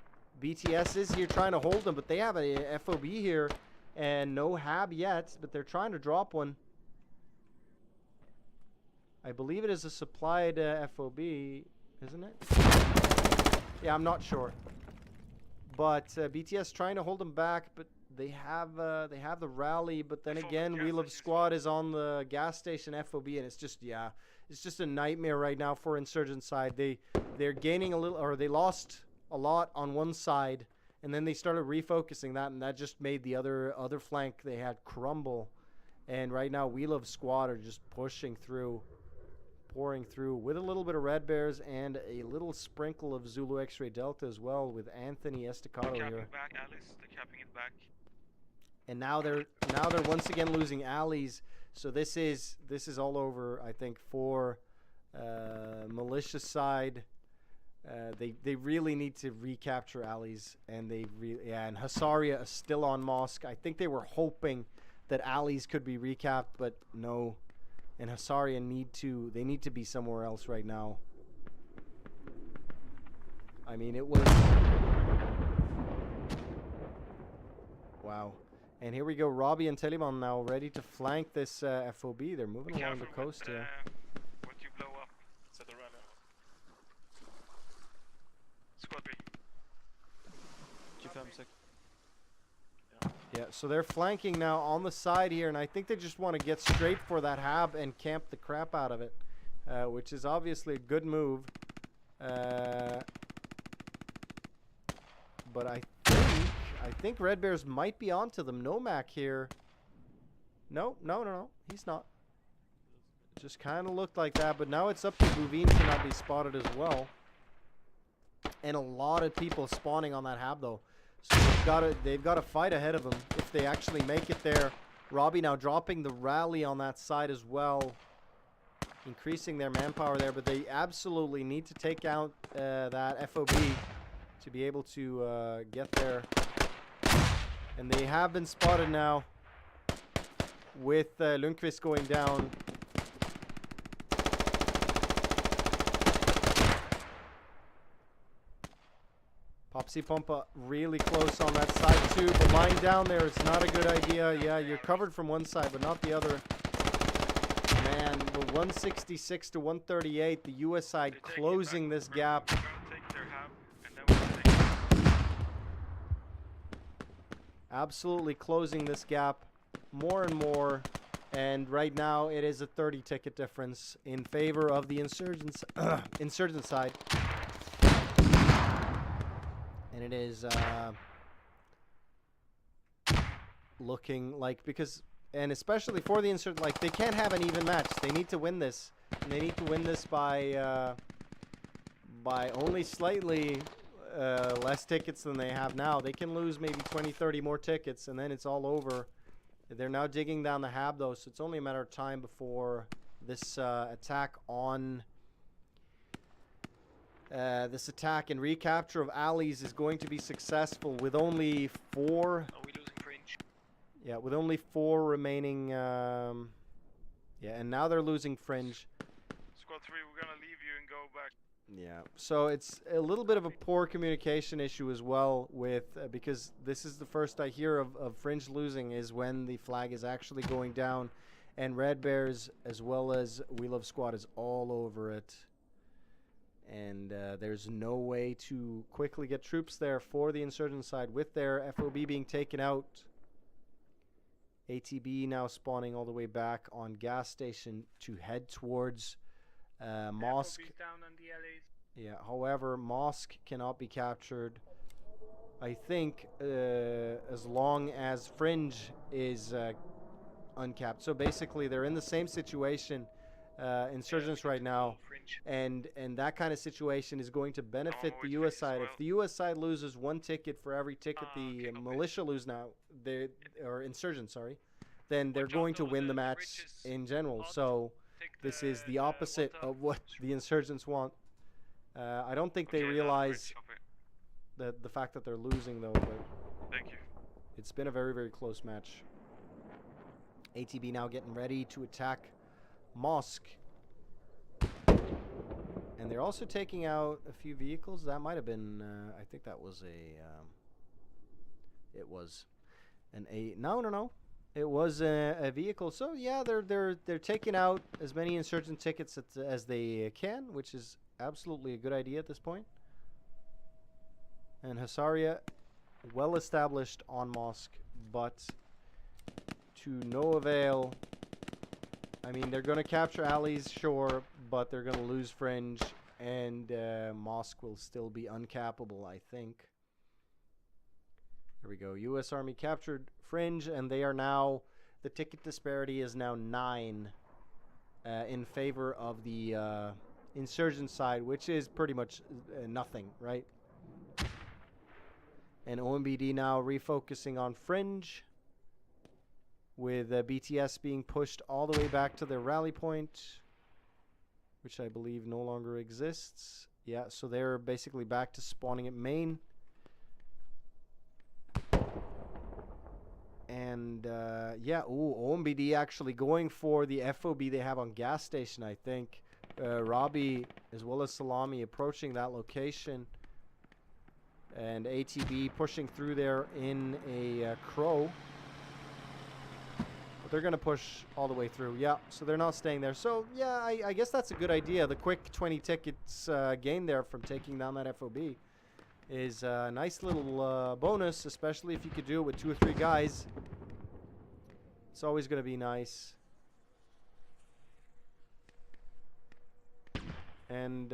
Speaker 1: BTS is here trying to hold them, but they have a FOB here, and no HAB yet, but they're trying to drop one. I believe it is a supplied FOB, isn't it? Yeah, I'm not sure. But BTS trying to hold them back, but they have the rally. But then again, Wheel of Squad is on the gas station FOB, and it's just a nightmare right now for Insurgent side. They're gaining a little, or they lost a lot on one side, and then they started refocusing that, and that just made the other flank they had crumble. And right now, Wheel of Squad are just pushing through. Pouring through with a little bit of Red Bears and a little sprinkle of Zulu X-Ray Delta as well with Anthony Estacado
Speaker 5: They're
Speaker 1: here.
Speaker 5: capping back, Alice. They're capping it back.
Speaker 1: And now they're once again losing alleys. So this is all over, I think, for militia side. They really need to recapture alleys, and and Hussaria is still on mosque. I think they were hoping that alleys could be recapped, but no. And Hussaria need to be somewhere else right now. I mean, it was... Wow. And here we go, Robbie and Telemann now ready to flank this FOB. They're moving along the coast here.
Speaker 5: What you blow up.
Speaker 6: Set a rally.
Speaker 5: Squad B.
Speaker 6: 25 sek.
Speaker 1: Yeah, so they're flanking now on the side here, and I think they just want to get straight for that HAB and camp the crap out of it, which is obviously a good move. But I think Red Bears might be onto them. Nomak here. No, he's not. Just kind of looked like that, but now it's up to Buvine to not be spotted as well. And a lot of people spawning on that HAB though. So they've got to fight ahead of them if they actually make it there. Robbie now dropping the rally on that side as well, increasing their manpower there, but they absolutely need to take out that FOB to be able to get there. And they have been spotted now with Lundqvist going down. Popsy Pompa really close on that side too, but lying down there is not a good idea. Yeah, you're covered from one side, but not the other. Man, the 166 to 138, the US side closing this gap.
Speaker 5: We're gonna take their HAB, and then we'll take...
Speaker 1: Absolutely closing this gap more and more. And right now, it is a 30 ticket difference in favor of the insurgent side. And it is looking like, because, and especially for the insurgent, like they can't have an even match. They need to win this. And they need to win this by only slightly less tickets than they have now. They can lose maybe 20, 30 more tickets, and then it's all over. They're now digging down the HAB though, so it's only a matter of time before this attack on this attack and recapture of alleys is going to be successful with only 4.
Speaker 5: Are we losing fringe?
Speaker 1: Yeah, with only 4 remaining. Yeah, and now they're losing fringe.
Speaker 5: Squad 3, we're gonna leave you and go back.
Speaker 1: Yeah, so it's a little bit of a poor communication issue as well with because this is the first I hear of fringe losing is when the flag is actually going down, and Red Bears as well as We Love Squad is all over it, and there's no way to quickly get troops there for the insurgent side with their FOB being taken out. A.T.B now spawning all the way back on gas station to head towards Mosque.
Speaker 3: FOB's down on the LAs.
Speaker 1: Yeah, however, Mosque cannot be captured. I think as long as Fringe is uncapped. So basically, they're in the same situation, insurgents right now, and that kind of situation is going to benefit the U.S. side. If the U.S. side loses 1 ticket for every ticket the militia lose now, or insurgents, sorry, then they're going to win the match in general. So this is the opposite of what the insurgents want. I don't think they realize the fact that they're losing though, but
Speaker 5: Thank you.
Speaker 1: it's been a very, very close match. A.T.B now getting ready to attack Mosque. And they're also taking out a few vehicles. That might have been, I think that was it was no. It was a vehicle. So yeah, they're taking out as many insurgent tickets as they can, which is absolutely a good idea at this point. And Hussaria, well established on Mosque, but to no avail. I mean, they're going to capture alleys, sure, but they're going to lose fringe, and Mosque will still be uncappable, I think. There we go. U.S. Army captured fringe, and they are now, the ticket disparity is now 9 in favor of the insurgent side, which is pretty much nothing, right? And OMBD now refocusing on fringe, with BTS being pushed all the way back to their rally point, which I believe no longer exists. Yeah, so they're basically back to spawning at main. And yeah, OMBD actually going for the FOB they have on gas station, I think. Robbie as well as Salami approaching that location. And A.T.B pushing through there in a Crow. But they're going to push all the way through. Yeah, so they're not staying there. So, yeah, I guess that's a good idea. The quick 20 tickets gain there from taking down that FOB is a nice little bonus, especially if you could do it with 2 or 3 guys. It's always going to be nice. And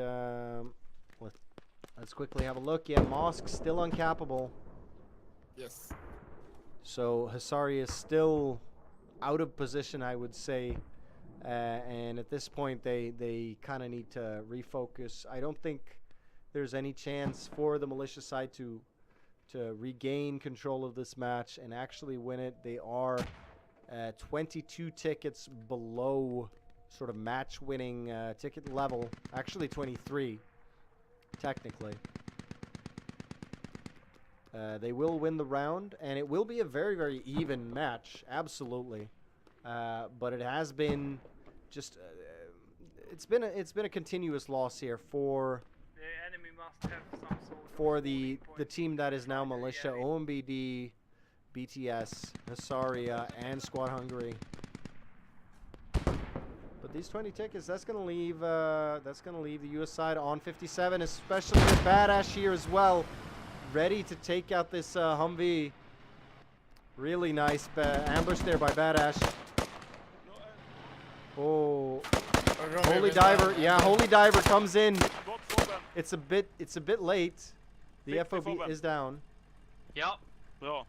Speaker 1: let's quickly have a look. Yeah, Mosque still uncappable.
Speaker 2: Yes.
Speaker 1: So Hussaria is still out of position, I would say. And at this point, they kind of need to refocus. I don't think there's any chance for the militia side to regain control of this match and actually win it. They are 22 tickets below sort of match-winning ticket level. Actually 23, technically. They will win the round, and it will be a very, very even match, absolutely. But it has been just it's been a continuous loss here for
Speaker 3: The enemy must have some sort of
Speaker 1: for the
Speaker 3: points
Speaker 1: team that is now
Speaker 3: inside the
Speaker 1: militia,
Speaker 3: area.
Speaker 1: OMBD, BTS, Hussaria, and Squad Hungary. But these 20 tickets, that's gonna leave the U.S. side on 57, especially with Badash here as well, ready to take out this Humvee. Really nice ambush there by Badash. Oh, Holy Diver, yeah, Holy Diver comes in. It's a bit late. The FOB is down.
Speaker 5: Yeah.
Speaker 6: Bra.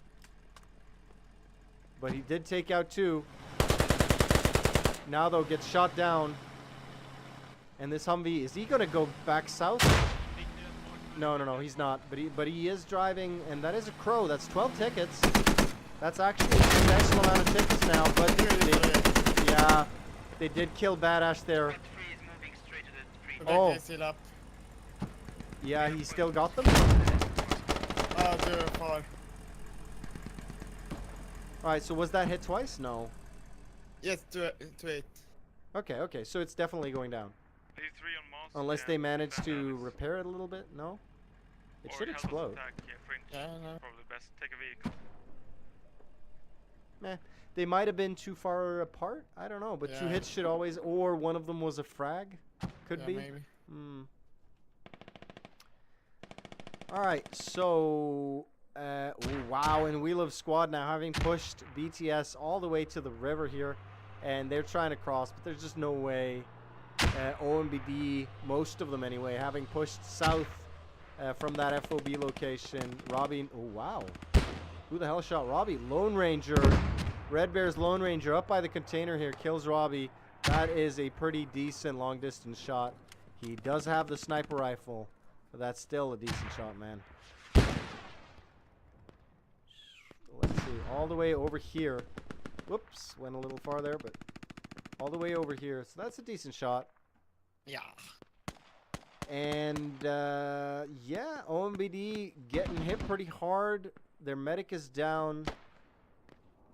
Speaker 1: But he did take out 2. Now though gets shot down. And this Humvee, is he gonna go back south? No, he's not. But he is driving, and that is a Crow. That's 12 tickets. That's actually a substantial amount of tickets now. But yeah, they did kill Badash there.
Speaker 4: Squad 3 is moving straight to the 3.
Speaker 1: Oh.
Speaker 2: Still up.
Speaker 1: Yeah, he still got them?
Speaker 2: Too far.
Speaker 1: Alright, so was that hit twice? No.
Speaker 2: Yes, to 8.
Speaker 1: Okay, so it's definitely going down.
Speaker 5: These 3 on Mars.
Speaker 1: Unless
Speaker 5: yeah,
Speaker 1: they manage
Speaker 5: that
Speaker 1: to
Speaker 5: is-
Speaker 1: repair it a little bit? No? It
Speaker 5: or
Speaker 1: should
Speaker 5: help us
Speaker 1: explode.
Speaker 5: Attack, yeah, fringe.
Speaker 2: Yeah, I know.
Speaker 5: Probably best. Take a vehicle.
Speaker 1: Meh. They might have been too far apart. I don't know, but 2
Speaker 2: Yeah.
Speaker 1: hits should always... Or one of them was a frag. Could
Speaker 2: Yeah,
Speaker 1: be.
Speaker 2: maybe.
Speaker 1: Hmm. Alright, so... oh, wow, and Wheel of Squad now having pushed BTS all the way to the river here. And they're trying to cross, but there's just no way. OMBD, most of them anyway, having pushed south from that FOB location. Robbie... Oh, wow. Who the hell shot Robbie? Lone Ranger. Red Bear's Lone Ranger up by the container here. Kills Robbie. That is a pretty decent long distance shot. He does have the sniper rifle. But that's still a decent shot, man. Let's see. All the way over here. Whoops. Went a little far there, but all the way over here. So that's a decent shot.
Speaker 2: Yeah.
Speaker 1: And, yeah, OMBD getting hit pretty hard. Their medic is down.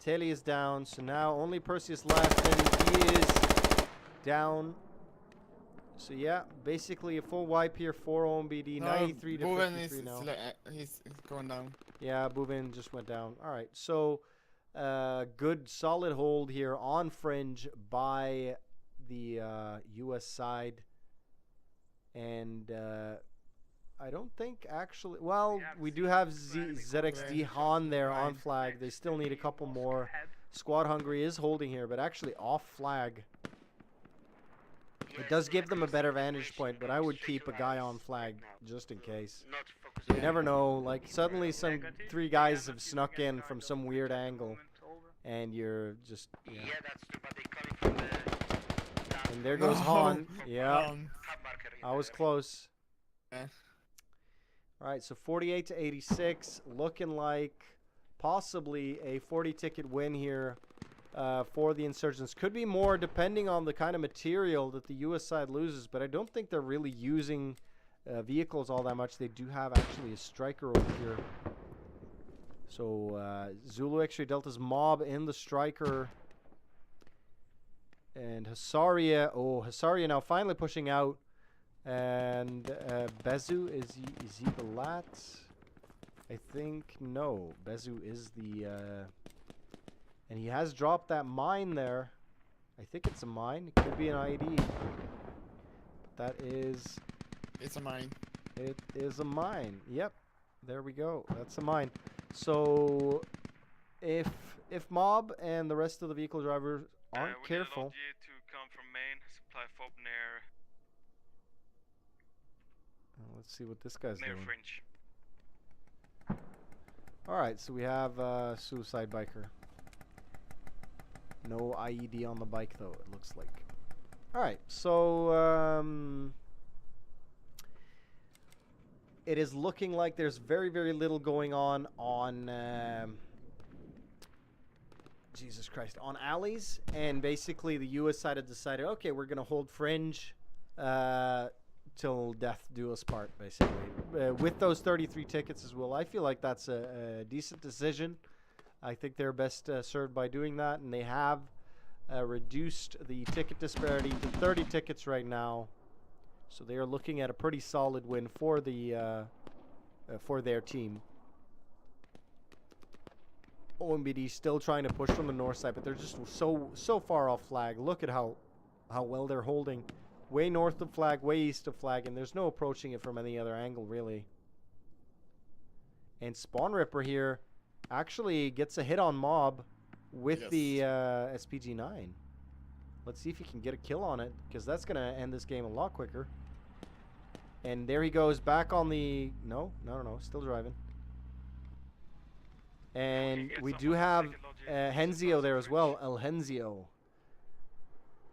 Speaker 1: Telly is down. So now only Perseus left, and he is down. So, yeah, basically a full wipe here for OMBD. 93 to
Speaker 2: Boven
Speaker 1: 53
Speaker 2: is
Speaker 1: now.
Speaker 2: he's going down.
Speaker 1: Yeah, Bouvin just went down. All right, so good solid hold here on Fringe by the U.S. side. And I don't think actually... Well, we do have ZXD Han there on flag. They still need a couple more. Squad Hungary is holding here, but actually off flag. It does give them a better vantage point, but I would keep a guy on flag just in case.
Speaker 4: Not focus
Speaker 1: You never know, like suddenly some 3 guys have snuck in from some weird angle and you're just, yeah.
Speaker 4: Yeah, that's true, but they coming from the
Speaker 1: And there goes Han. Yeah,
Speaker 4: hub marker.
Speaker 1: I was close.
Speaker 2: Yeah.
Speaker 1: Alright, so 48 to 86, looking like possibly a 40 ticket win here for the Insurgents. Could be more depending on the kind of material that the US side loses, but I don't think they're really using vehicles all that much. They do have actually a striker over here. So Zulu X-Ray Delta's mob in the striker. And Hussaria, oh, Hussaria now finally pushing out. And Bezu, is he the lat? I think, no. Bezu is the, and he has dropped that mine there. I think it's a mine. It could be an IED. But that is...
Speaker 2: It's a mine.
Speaker 1: It is a mine. Yep. There we go. That's a mine. So if mob and the rest of the vehicle drivers aren't
Speaker 5: we
Speaker 1: careful.
Speaker 5: need you to come from main, supply fob near
Speaker 1: Let's see what this guy's
Speaker 5: near
Speaker 1: doing.
Speaker 5: fringe.
Speaker 1: Alright, so we have suicide biker. No IED on the bike though, it looks like. Alright, so it is looking like there's very, very little going on Jesus Christ, on alleys, and basically the US side had decided, okay, we're gonna hold fringe till death do us part, basically. With those 33 tickets as well, I feel like that's a decent decision. I think they're best served by doing that, and they have reduced the ticket disparity to 30 tickets right now. So they are looking at a pretty solid win for the for their team. OMBD still trying to push from the north side, but they're just so far off flag. Look at how well they're holding. Way north of flag, way east of flag, and there's no approaching it from any other angle, really. And Spawn Ripper here actually gets a hit on Mob with the SPG-9. Let's see if he can get a kill on it, because that's going to end this game a lot quicker. And there he goes, back on the... No, still driving. And we do have Henzio there as well, El Henzio.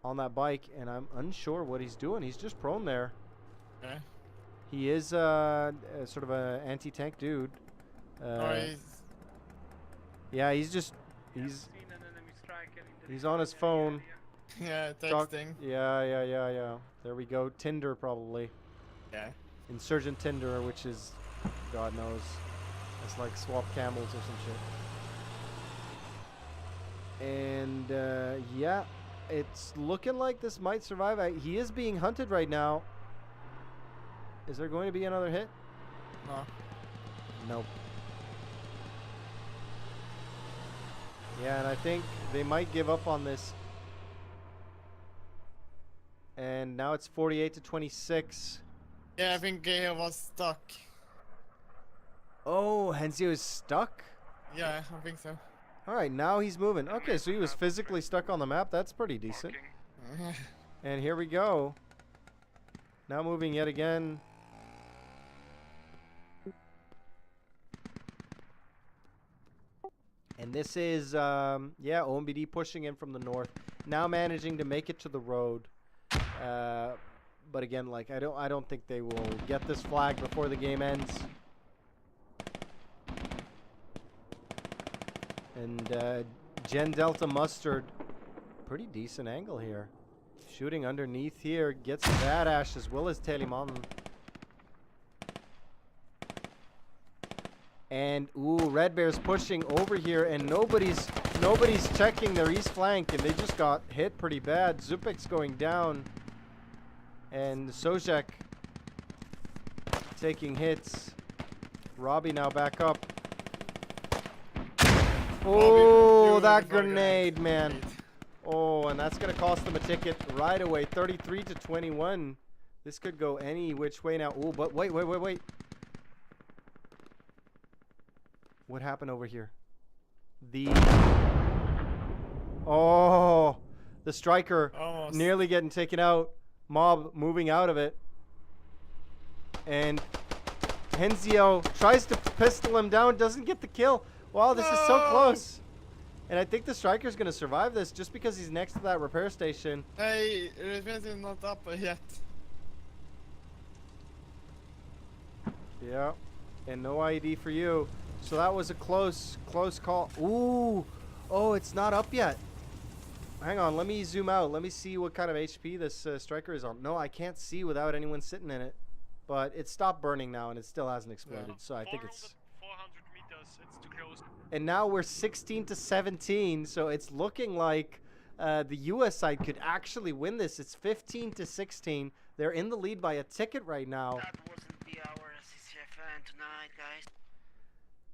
Speaker 1: On that bike, and I'm unsure what he's doing. He's just prone there.
Speaker 2: Okay.
Speaker 1: He is sort of a anti-tank dude. Yeah, he's on his phone.
Speaker 2: Yeah, texting.
Speaker 1: Yeah. There we go. Tinder probably.
Speaker 2: Yeah.
Speaker 1: Insurgent Tinder, which is, God knows, it's like swap camels or some shit. And yeah, it's looking like this might survive. He is being hunted right now. Is there going to be another hit?
Speaker 2: No.
Speaker 1: Nope. Yeah, and I think they might give up on this. And now it's 48 to 26.
Speaker 2: Yeah, I think he was stuck.
Speaker 1: Oh, Henzio is stuck?
Speaker 2: Yeah, I think so.
Speaker 1: Alright, now he's moving. Okay, so he was physically stuck on the map. That's pretty decent.
Speaker 5: Marking.
Speaker 1: And here we go. Now moving yet again. And this is, yeah, OMBD pushing in from the north. Now managing to make it to the road. But again, like, I don't think they will get this flag before the game ends. And Gen Delta Mustard, pretty decent angle here. Shooting underneath here, gets Badash as well as Telemann. And ooh, Red Bear's pushing over here, and nobody's checking their east flank, and they just got hit pretty bad. Zupek's going down, and Sojek taking hits. Robbie now back up. Oh, that grenade, man. Oh, and that's gonna cost them a ticket right away. 33 to 21. This could go any which way now. Oh, but wait. What happened over here? Oh, the striker
Speaker 2: Almost.
Speaker 1: nearly getting taken out. Mob moving out of it. And Henzio tries to pistol him down, doesn't get the kill. Wow, this is so close. And I think the striker's going to survive this just because he's next to that repair station.
Speaker 2: Hey, defense is not up yet.
Speaker 1: Yeah, and no ID for you. So that was a close call. Ooh, oh, it's not up yet. Hang on, let me zoom out. Let me see what kind of HP this striker is on. No, I can't see without anyone sitting in it. But it stopped burning now, and it still hasn't exploded. So I think it's...
Speaker 5: 400 meters, it's too close.
Speaker 1: And now we're 16 to 17, so it's looking like the US side could actually win this. It's 15 to 16. They're in the lead by a ticket right now.
Speaker 4: That wasn't the hour CCFN tonight, guys.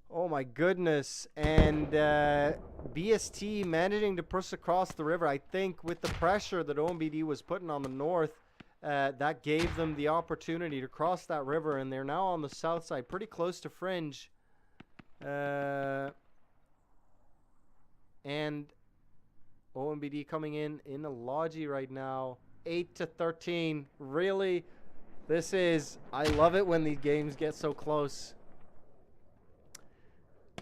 Speaker 1: Oh my goodness. And BST managing to push across the river. I think with the pressure that OMBD was putting on the north, that gave them the opportunity to cross that river, and they're now on the south side, pretty close to Fringe. And OMBD coming in a Logi right now, 8 to 13. Really, this is, I love it when these games get so close.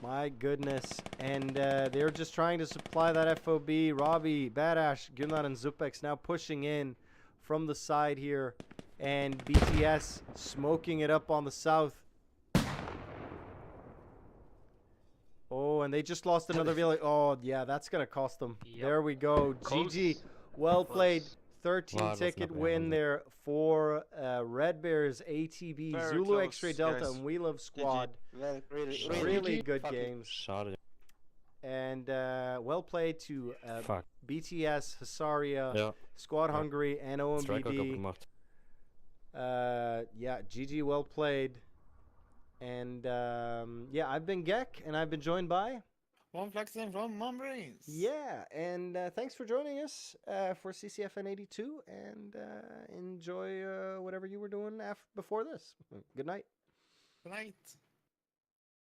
Speaker 1: My goodness. And they're just trying to supply that FOB. Robbie, Badash, Gunnar, and Zupex now pushing in from the side here. And BTS smoking it up on the south. Oh, and they just lost another village. Oh, yeah, that's going to cost them.
Speaker 7: Yep.
Speaker 1: There we go.
Speaker 7: Close.
Speaker 1: GG. Well played.
Speaker 7: Close.
Speaker 1: 13
Speaker 6: Wow, that's
Speaker 1: ticket
Speaker 6: not bad,
Speaker 1: win
Speaker 6: was it?
Speaker 1: there for Red Bears, A.T.B,
Speaker 8: Very
Speaker 1: Zulu,
Speaker 8: close,
Speaker 1: X-Ray Delta,
Speaker 8: guys.
Speaker 1: and We Love Squad.
Speaker 8: Really,
Speaker 1: Really good
Speaker 8: fucking
Speaker 1: games.
Speaker 6: Schade.
Speaker 1: And well played to
Speaker 6: Fuck.
Speaker 1: BTS, Hussaria,
Speaker 6: Ja,
Speaker 1: Squad
Speaker 6: Ja.
Speaker 1: Hungary, and
Speaker 6: Striker kaputt
Speaker 1: OMBD.
Speaker 6: gemacht.
Speaker 1: Yeah, GG, well played. And yeah, I've been Gek, and I've been joined by...
Speaker 2: VonFlaxen from Membranes.
Speaker 1: Yeah, and thanks for joining us for CCFN 82, and enjoy whatever you were doing before this. Good night.
Speaker 2: Good night.